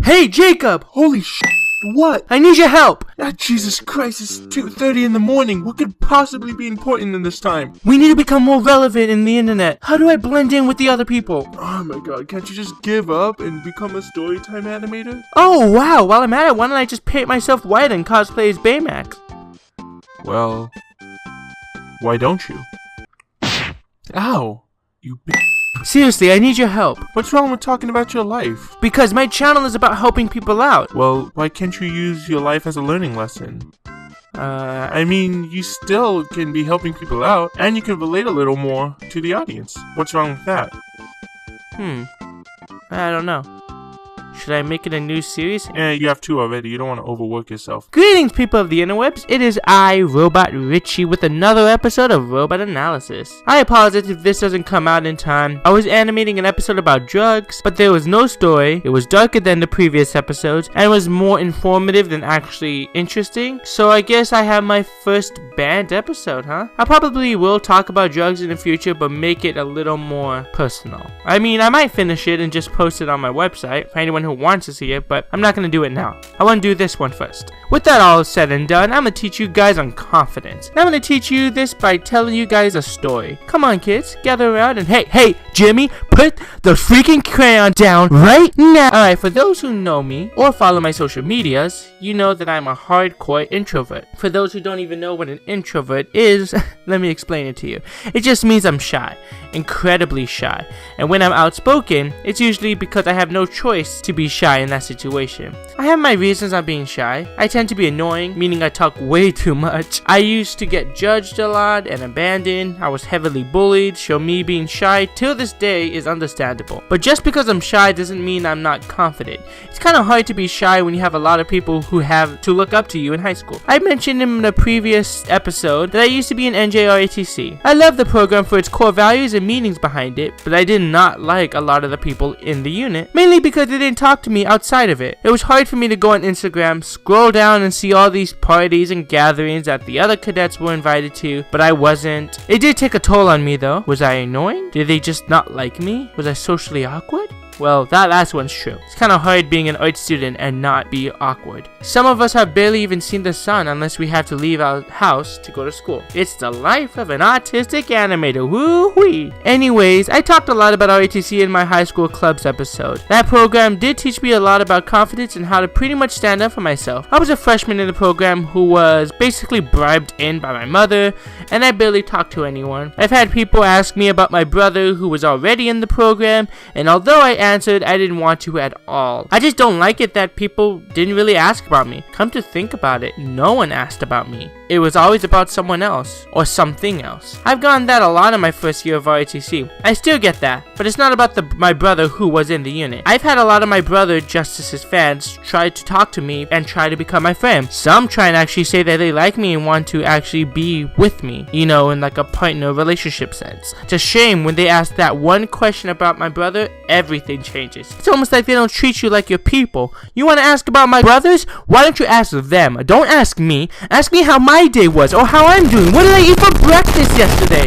Hey, Jacob! Holy shit, what? I need your help! Ah, Jesus Christ, it's 2:30 in the morning. What could possibly be important in this time? We need to become more relevant in the internet. How do I blend in with the other people? Oh my god, can't you just give up and become a storytime animator? Oh, wow. While I'm at it, why don't I just paint myself white and cosplay as Baymax? Well, why don't you? Ow, you bitch. Seriously, I need your help. What's wrong with talking about your life? Because my channel is about helping people out. Well, why can't you use your life as a learning lesson? I mean, you still can be helping people out, and you can relate a little more to the audience. What's wrong with that? I don't know. Should I make it a new series? You have two already. You don't want to overwork yourself. Greetings, people of the interwebs. It is I, RobotRichie, with another episode of Robot Analysis. I apologize if this doesn't come out in time. I was animating an episode about drugs, but there was no story. It was darker than the previous episodes, and was more informative than actually interesting. So I guess I have my first banned episode, huh? I probably will talk about drugs in the future, but make it a little more personal. I mean, I might finish it and just post it on my website for anyone who wants to see it, but I'm not going to do it now. I want to do this one first. With that all said and done, I'm going to teach you guys on confidence. And I'm going to teach you this by telling you guys a story. Come on, kids, gather around and hey, Jimmy, put the freaking crayon down right now. Alright, for those who know me or follow my social medias, you know that I'm a hardcore introvert. For those who don't even know what an introvert is, let me explain it to you. It just means I'm shy, incredibly shy. And when I'm outspoken, it's usually because I have no choice to be shy in that situation. I have my reasons on being shy. I tend to be annoying, meaning I talk way too much. I used to get judged a lot and abandoned. I was heavily bullied, so me being shy till this day is understandable. But just because I'm shy doesn't mean I'm not confident. It's kind of hard to be shy when you have a lot of people who have to look up to you in high school. I mentioned in the previous episode that I used to be in RoboRebellion. I love the program for its core values and meanings behind it, but I did not like a lot of the people in the unit, mainly because they didn't talk to me outside of it. It was hard for me to go on Instagram, scroll down and see all these parties and gatherings that the other cadets were invited to, but I wasn't. It did take a toll on me though. Was I annoying? Did they just not like me? Was I socially awkward? Well, that last one's true. It's kind of hard being an art student and not be awkward. Some of us have barely even seen the sun unless we have to leave our house to go to school. It's the life of an autistic animator. Woo-wee! Anyways, I talked a lot about RoboRichie in my high school clubs episode. That program did teach me a lot about confidence and how to pretty much stand up for myself. I was a freshman in the program who was basically bribed in by my mother, and I barely talked to anyone. I've had people ask me about my brother who was already in the program, and although I answered, I didn't want to at all. I just don't like it that people didn't really ask about me. Come to think about it, no one asked about me. It was always about someone else, or something else. I've gotten that a lot in my first year of RoboRichie. I still get that, but it's not about my brother who was in the unit. I've had a lot of my brother Justice's fans try to talk to me and try to become my friend. Some try and actually say that they like me and want to actually be with me, you know, in like a partner relationship sense. It's a shame when they ask that one question about my brother, everything changes. It's almost like they don't treat you like your people. You want to ask about my brothers? Why don't you ask them? Don't ask me. Ask me how my day was or how I'm doing. What did I eat for breakfast yesterday?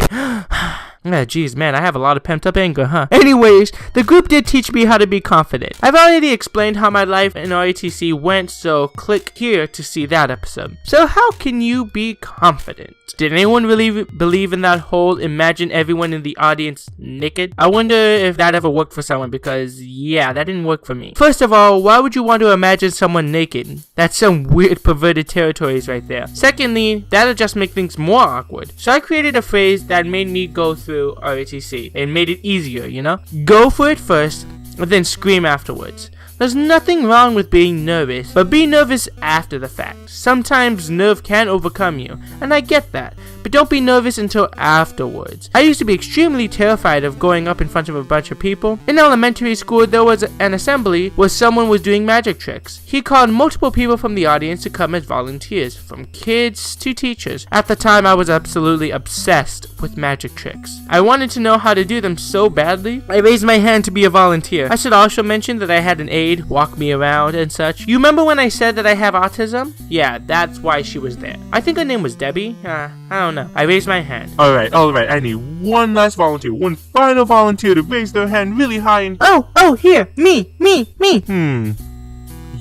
Geez, man, I have a lot of pent-up anger, huh? Anyways, the group did teach me how to be confident. I've already explained how my life in RoboRichie went, so click here to see that episode. So how can you be confident? Did anyone really believe in that whole imagine everyone in the audience naked? I wonder if that ever worked for someone because, yeah, that didn't work for me. First of all, why would you want to imagine someone naked? That's some weird perverted territories right there. Secondly, that'll just make things more awkward. So I created a phrase that made me go through RoboRichie and made it easier, you know? Go for it first, and then scream afterwards. There's nothing wrong with being nervous, but be nervous after the fact. Sometimes nerve can overcome you, and I get that, but don't be nervous until afterwards. I used to be extremely terrified of going up in front of a bunch of people. In elementary school, there was an assembly where someone was doing magic tricks. He called multiple people from the audience to come as volunteers, from kids to teachers. At the time, I was absolutely obsessed with magic tricks. I wanted to know how to do them so badly, I raised my hand to be a volunteer. I should also mention that I had an aide walk me around and such. You remember when I said that I have autism? Yeah, that's why she was there. I think her name was Debbie. I don't know. I raised my hand. Alright, I need one last volunteer. One final volunteer to raise their hand really high and... Oh, here! Me!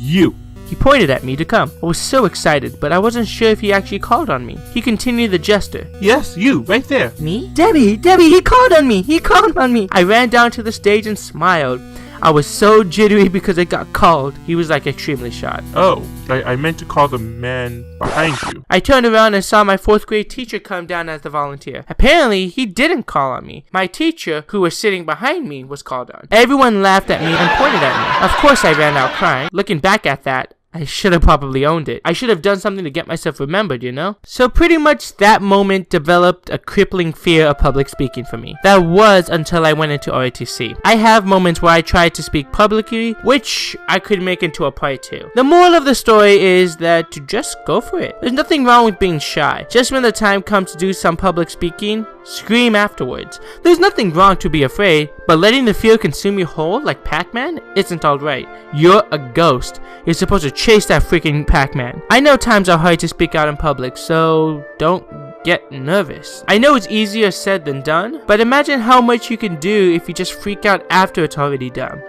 You. He pointed at me to come. I was so excited, but I wasn't sure if he actually called on me. He continued the gesture. Yes, you, right there. Me? Debbie, he called on me. He called on me. I ran down to the stage and smiled. I was so jittery because I got called. He was like extremely shocked. Oh, I meant to call the man behind you. I turned around and saw my 4th grade teacher come down as the volunteer. Apparently, he didn't call on me. My teacher, who was sitting behind me, was called on. Everyone laughed at me and pointed at me. Of course, I ran out crying. Looking back at that, I should have probably owned it. I should have done something to get myself remembered, you know? So pretty much that moment developed a crippling fear of public speaking for me. That was until I went into ROTC. I have moments where I tried to speak publicly, which I could make into a part 2. The moral of the story is that to just go for it. There's nothing wrong with being shy. Just when the time comes to do some public speaking, scream afterwards. There's nothing wrong to be afraid, but letting the fear consume you whole like Pac-Man isn't alright. You're a ghost. You're supposed to chase that freaking Pac-Man. I know times are hard to speak out in public, so don't get nervous. I know it's easier said than done, but imagine how much you can do if you just freak out after it's already done.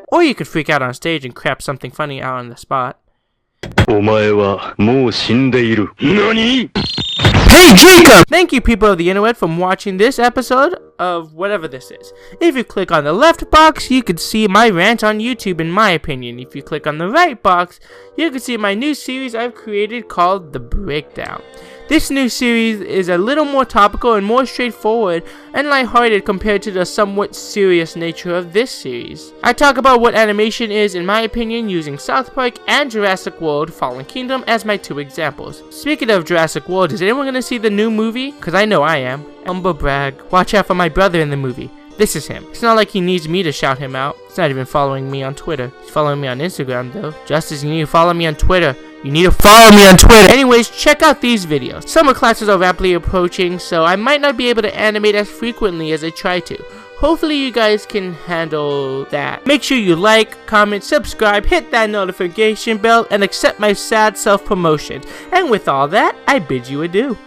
Or you could freak out on stage and crap something funny out on the spot. Hey Jacob! Thank you people of the internet for watching this episode of whatever this is. If you click on the left box, you can see my rant on YouTube in my opinion. If you click on the right box, you can see my new series I've created called The Breakdown. This new series is a little more topical and more straightforward and lighthearted compared to the somewhat serious nature of this series. I talk about what animation is in my opinion using South Park and Jurassic World Fallen Kingdom as my 2 examples. Speaking of Jurassic World, is anyone gonna see the new movie? Cause I know I am. Humble brag. Watch out for my brother in the movie. This is him. It's not like he needs me to shout him out. He's not even following me on Twitter. He's following me on Instagram though. Justice, you need to follow me on Twitter. You need to follow me on Twitter. Anyways, check out these videos. Summer classes are rapidly approaching, so I might not be able to animate as frequently as I try to. Hopefully you guys can handle that. Make sure you like, comment, subscribe, hit that notification bell, and accept my sad self-promotion. And with all that, I bid you adieu.